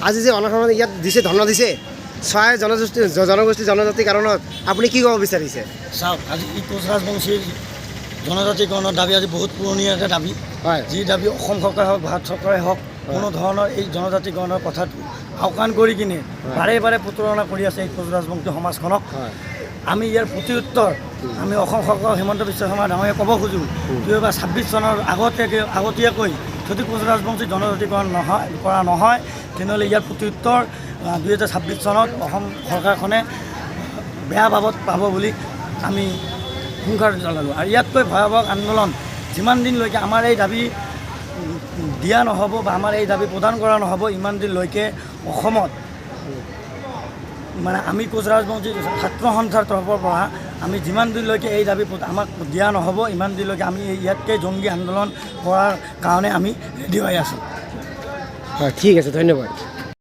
আজি যে অনশন ইয়াত দিছে ধৰ্ণা দিছে ছয় জনগোষ্ঠী জনজাতিৰ কাৰণত আপুনি কি ক'ব বিচাৰিছে? চাওক, আজি এই কোচ ৰাজবংশীৰ জনজাতিকৰণৰ দাবী আজি বহুত পুৰণি এটা দাবী। হয়, যি দাবী অসম চৰকাৰে হওক ভাৰত চৰকাৰে হওক কোনো ধৰণৰ এই জনজাতিকৰণৰ কথাটো আওকাণ কৰি কিনে বাৰে বাৰে প্ৰতাৰণা কৰি আছে এই কোচ ৰাজবংশী সমাজখনক। আমি ইয়াৰ প্ৰত্যুত্তৰ আমি অসম চৰকাৰ হিমন্ত বিশ্ব শৰ্মা ডাঙৰীয়ে ক'ব খোজোঁ, 2026 চনৰ আগতীয়াকৈ যদি কোচ ৰাজবংশী জনজাতিকৰণ কৰা নহয় তেনেহ'লে ইয়াৰ প্ৰত্যুত্তৰ 2026 চনত অসম চৰকাৰখনে বেয়া বাবদ পাব বুলি আমি হুংকাৰ জনালোঁ। আৰু ইয়াতকৈ ভয়াৱহ আন্দোলন যিমান দিনলৈকে আমাৰ এই দাবী দিয়া নহ'ব বা আমাৰ এই দাবী প্ৰদান কৰা নহ'ব, ইমান দিনলৈকে অসমত মানে আমি কোচ ৰাজবংশী ছাত্ৰ সন্থাৰ তৰফৰ পৰা আমি যিমান দিনলৈকে এই দাবী আমাক দিয়া নহ'ব, ইমান দিনলৈকে আমি ইয়াতকৈ জংগী আন্দোলন কৰাৰ কাৰণে আমি ৰেডি হৈ আছোঁ। হয়, ঠিক আছে, ধন্যবাদ।